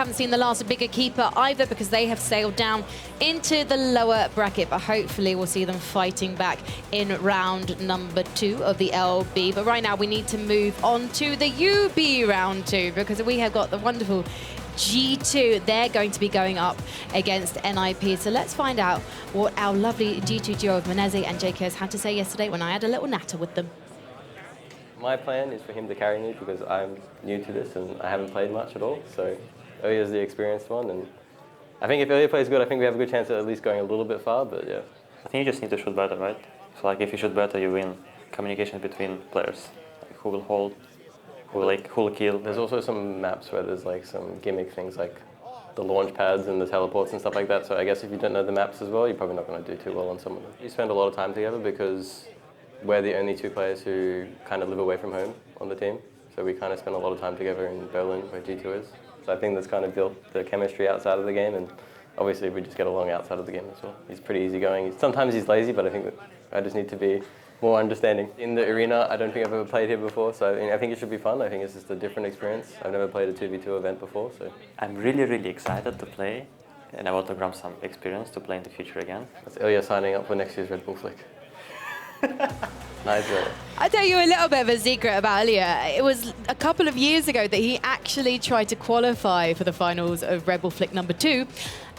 haven't seen the last of Bigger Keeper either because they have sailed down into the lower bracket, but hopefully we'll see them fighting back in round number 2 of the LB. But right now we need to move on to the UB round 2 because we have got the wonderful G2. They're going to be going up against NIP. So let's find out what our lovely G2 duo of m0NESY and jks had to say yesterday when I had a little natter with them. My plan is for him to carry me because I'm new to this and I haven't played much at all. So Ilya's the experienced one, and I think if Ilya plays good, I think we have a good chance of at least going a little bit far, but yeah. I think you just need to shoot better, right? So like if you shoot better, you win. Communication between players, like who will hold, who will kill. There's also some maps where there's like some gimmick things like the launch pads and the teleports and stuff like that. So I guess if you don't know the maps as well, you're probably not going to do too well on some of them. You spend a lot of time together because we're the only 2 players who kind of live away from home on the team. So we kind of spend a lot of time together in Berlin, where G2 is. So I think that's kind of built the chemistry outside of the game, and obviously we just get along outside of the game as well. He's pretty easygoing. Sometimes he's lazy, but I think that I just need to be more understanding. In the arena, I don't think I've ever played here before, so I think it should be fun. I think it's just a different experience. I've never played a 2v2 event before, so. I'm really, really excited to play, and I want to grab some experience to play in the future again. That's Ilya signing up for next year's Red Bull Flick. Nice. I'll tell you a little bit of a secret about Ilya. It was a couple of years ago that he actually tried to qualify for the finals of Red Bull Flick number 2.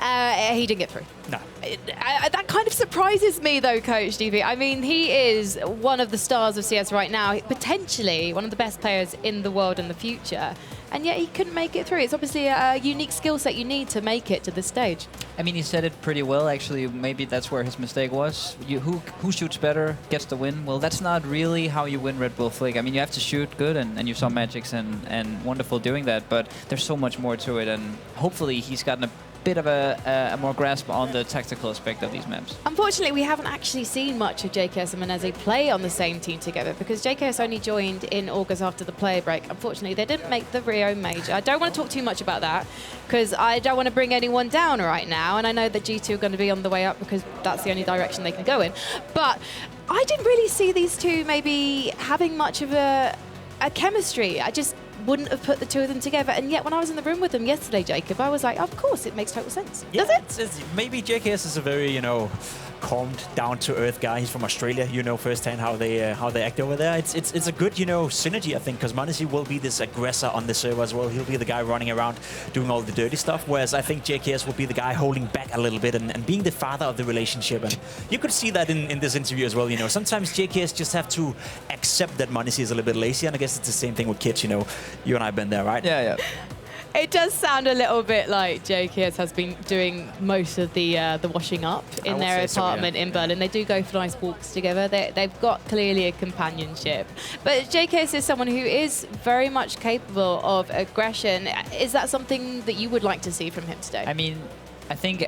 He didn't get through. No. That kind of surprises me though, Coach DP. I mean, he is one of the stars of CS right now, potentially one of the best players in the world in the future. And yet he couldn't make it through. It's obviously a unique skill set you need to make it to this stage. I mean, he said it pretty well, actually. Maybe that's where his mistake was. Who shoots better gets the win. Well, that's not really how you win Red Bull Flick. I mean, you have to shoot good, and you saw Magix and Wonderful doing that, but there's so much more to it, and hopefully he's gotten a bit of a more grasp on the tactical aspect of these maps. Unfortunately, we haven't actually seen much of jks and m0NESY play on the same team together because jks only joined in August after the player break. Unfortunately, they didn't make the Rio Major. I don't want to talk too much about that because I don't want to bring anyone down right now, and I know that G2 are going to be on the way up because that's the only direction they can go in. But I didn't really see these two maybe having much of a chemistry. I just wouldn't have put the 2 of them together, and yet when I was in the room with them yesterday, Jacob, I was like, of course, it makes total sense. Yeah, does it? Maybe jks is a very, calmed, down-to-earth guy. He's from Australia. You know firsthand how they act over there. It's a good, synergy, I think, because m0NESY will be this aggressor on the server as well. He'll be the guy running around doing all the dirty stuff, whereas I think jks will be the guy holding back a little bit and being the father of the relationship. And you could see that in this interview as well. Sometimes jks just have to accept that m0NESY is a little bit lazy, and I guess it's the same thing with kids. You and I have been there, right? Yeah. It does sound a little bit like jks has been doing most of the washing up in their apartment in Berlin. They do go for nice walks together. They've got clearly a companionship. But jks is someone who is very much capable of aggression. Is that something that you would like to see from him today? I mean, I think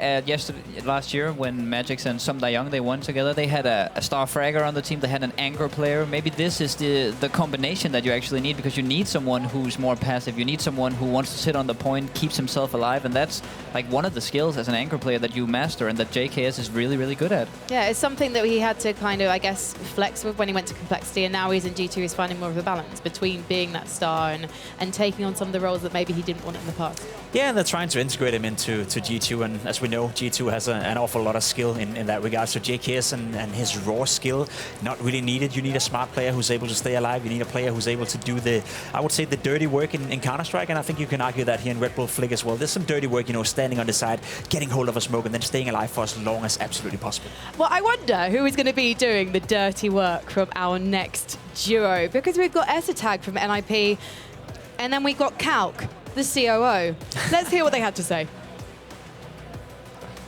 last year when Magix and Sum Young they won together, they had a star fragger on the team. They had an anchor player. Maybe this is the combination that you actually need, because you need someone who's more passive. You need someone who wants to sit on the point, keeps himself alive, and that's like one of the skills as an anchor player that you master and that jks is really, really good at. Yeah, it's something that he had to kind of, I guess, flex with when he went to Complexity, and now he's in G2. He's finding more of a balance between being that star and taking on some of the roles that maybe he didn't want in the past. Yeah, and they're trying to integrate him into G2, and as we know, G2 has an awful lot of skill in that regard. So jks and his raw skill, not really needed. You need a smart player who's able to stay alive. You need a player who's able to do I would say, the dirty work in Counter-Strike, and I think you can argue that here in Red Bull Flick as well. There's some dirty work, standing on the side, getting hold of a smoke, and then staying alive for as long as absolutely possible. Well, I wonder who is going to be doing the dirty work from our next duo, because we've got Tag from NIP, and then we've got Calc, the COO. Let's hear what they had to say.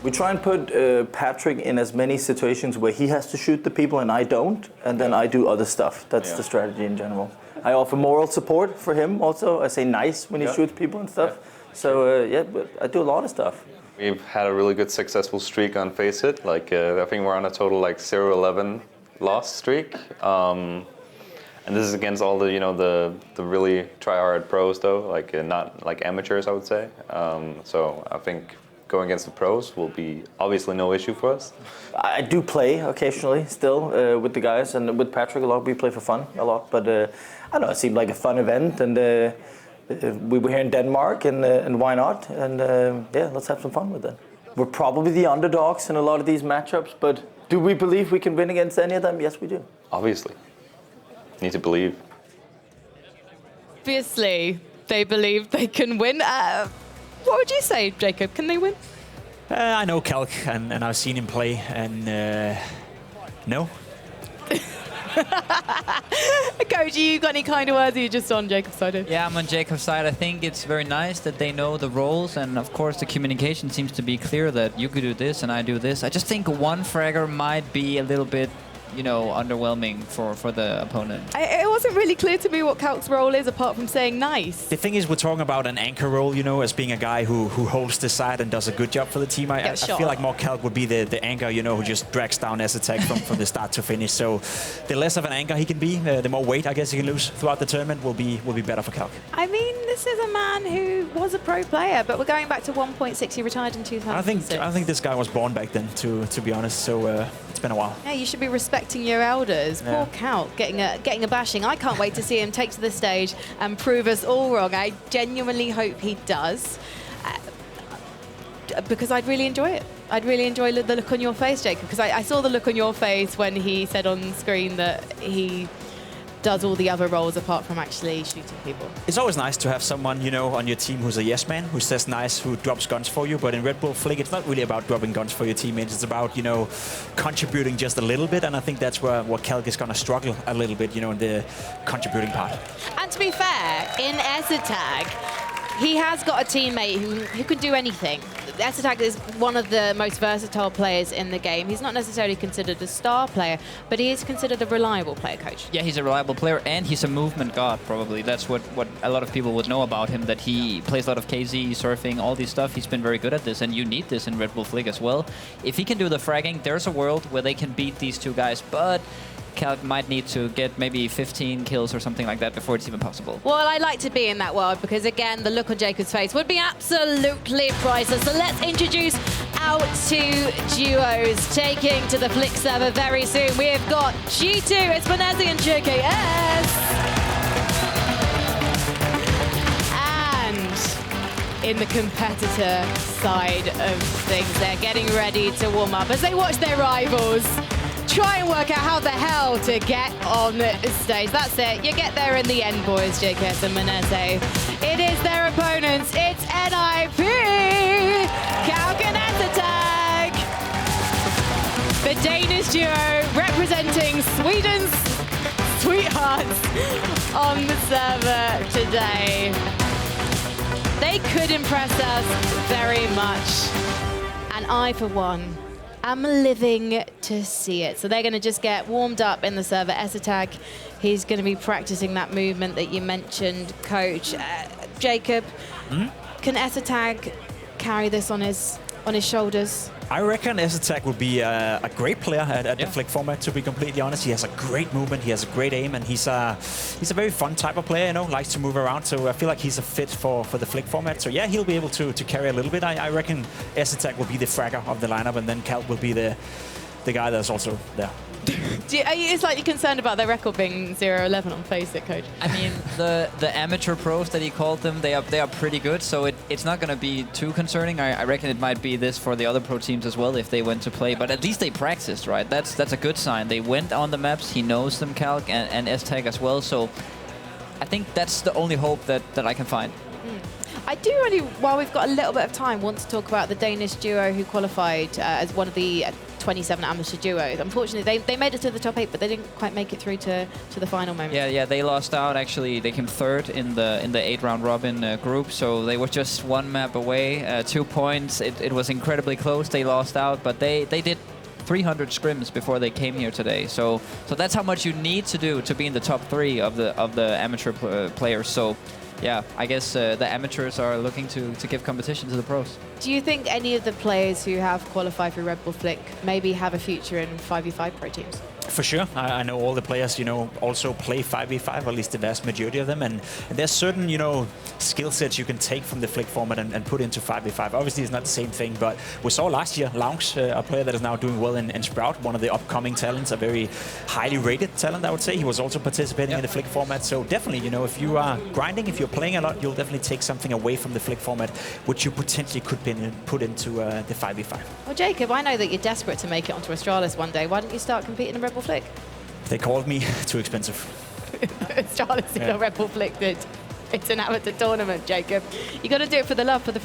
We try and put Patrick in as many situations where he has to shoot the people and I don't, and then I do other stuff. That's the strategy in general. I offer moral support for him also. I say nice when he shoots people and stuff. So but I do a lot of stuff. We've had a really good successful streak on Face It. I think we're on a total 0-11 loss streak. And this is against all the really try-hard pros though, not like amateurs, I would say. So I think going against the pros will be obviously no issue for us. I do play occasionally still with the guys, and with Patrick a lot. We play for fun a lot, but I don't know, it seemed like a fun event, and we were here in Denmark, and why not? And yeah, let's have some fun with it. We're probably the underdogs in a lot of these matchups, but do we believe we can win against any of them? Yes, we do. Obviously. Need to believe. Obviously, they believe they can win. What would you say, Jacob? Can they win? I know Calc, and I've seen him play, and no. Coach, you got any kind of words, or you just on Jacob's side? Yeah, I'm on Jacob's side. I think it's very nice that they know the roles, and of course the communication seems to be clear that you could do this and I do this. I just think one fragger might be a little bit, you know, underwhelming for the opponent. It wasn't really clear to me what Calc's role is, apart from saying nice. The thing is, we're talking about an anchor role, you know, as being a guy who holds the side and does a good job for the team. I feel like more Calc would be the anchor, you know, who just drags down S-Attack from the start to finish. So the less of an anchor he can be, the more weight I guess he can lose throughout the tournament will be better for Calc. I mean, this is a man who was a pro player, but we're going back to 1.6. He retired in 2006. I think this guy was born back then, to be honest. So it's been a while. Yeah, you should be respecting your elders. Yeah. Poor Calc getting a bashing. I can't wait to see him take to the stage and prove us all wrong. I genuinely hope he does, because I'd really enjoy it. I'd really enjoy the look on your face, Jacob, because I saw the look on your face when he said on screen that he does all the other roles apart from actually shooting people. It's always nice to have someone, you know, on your team who's a yes man, who says nice, who drops guns for you. But in Red Bull Flick, it's not really about dropping guns for your teammates. It's about, you know, contributing just a little bit. And I think that's where Calc is going to struggle a little bit, you know, in the contributing part. And to be fair, in S-Attack, he has got a teammate who can do anything. S-Attack is one of the most versatile players in the game. He's not necessarily considered a star player, but he is considered a reliable player, Coach. Yeah, he's a reliable player, and he's a movement god, probably. That's what a lot of people would know about him, that he plays a lot of KZ, surfing, all this stuff. He's been very good at this, and you need this in Red Bull Flick as well. If he can do the fragging, there's a world where they can beat these two guys, but Calc might need to get maybe 15 kills or something like that before it's even possible. Well, I'd like to be in that world because, again, the look on Jacob's face would be absolutely priceless. So let's introduce our two duos taking to the Flick server very soon. We have got G2, it's m0NESY and jks. And in the competitor side of things, they're getting ready to warm up as they watch their rivals try and work out how the hell to get on the stage. That's it. You get there in the end, boys, jks and m0NESY. It is their opponents. It's NIP, Calc and S-Attack. The Danish duo representing Sweden's sweethearts on the server today. They could impress us very much. And I, for one, I'm living to see it. So they're going to just get warmed up in the server. S-Attack, he's going to be practicing that movement that you mentioned, Coach. Jacob, can S-Attack carry this on his shoulders? I reckon S-Attack would be a great player at the Flick format, to be completely honest. He has a great movement, he has a great aim, and he's a very fun type of player, you know, likes to move around. So I feel like he's a fit for the Flick format. So yeah, he'll be able to carry a little bit. I reckon S-Attack will be the fragger of the lineup, and then Calc will be the guy that's also there. Are you slightly concerned about their record being 0-11 on FACEIT, Coach? I mean, the amateur pros that he called them, they are pretty good, so it's not going to be too concerning. I reckon it might be this for the other pro teams as well if they went to play, but at least they practiced, right? That's a good sign. They went on the maps, he knows them, Calc, and S-Tag as well, so I think that's the only hope that I can find. I do really, while we've got a little bit of time, want to talk about the Danish duo who qualified as one of the 27 amateur duos. Unfortunately, they made it to the top 8, but they didn't quite make it through to the final moment. Yeah, they lost out. Actually, they came third in the 8-round robin group, so they were just one map away, 2 points. It was incredibly close. They lost out, but they did 300 scrims before they came here today. So that's how much you need to do to be in the top 3 of the amateur players. So yeah, I guess the amateurs are looking to give competition to the pros. Do you think any of the players who have qualified for Red Bull Flick maybe have a future in 5v5 pro teams? For sure, I know all the players, also play 5v5, or at least the vast majority of them, and there's certain, skill sets you can take from the Flick format and put into 5v5. Obviously, it's not the same thing, but we saw last year, Lounge, a player that is now doing well in Sprout, one of the upcoming talents, a very highly rated talent, I would say. He was also participating in the Flick format, so definitely, if you are grinding, if you're playing a lot, you'll definitely take something away from the Flick format, which you potentially could put into the 5v5. Well, Jacob, I know that you're desperate to make it onto Astralis one day. Why don't you start competing in Red Bull Flick? They called me too expensive. Astralis in a Red Bull Flick, dude. It's an amateur tournament, Jacob. You got to do it for the love, for the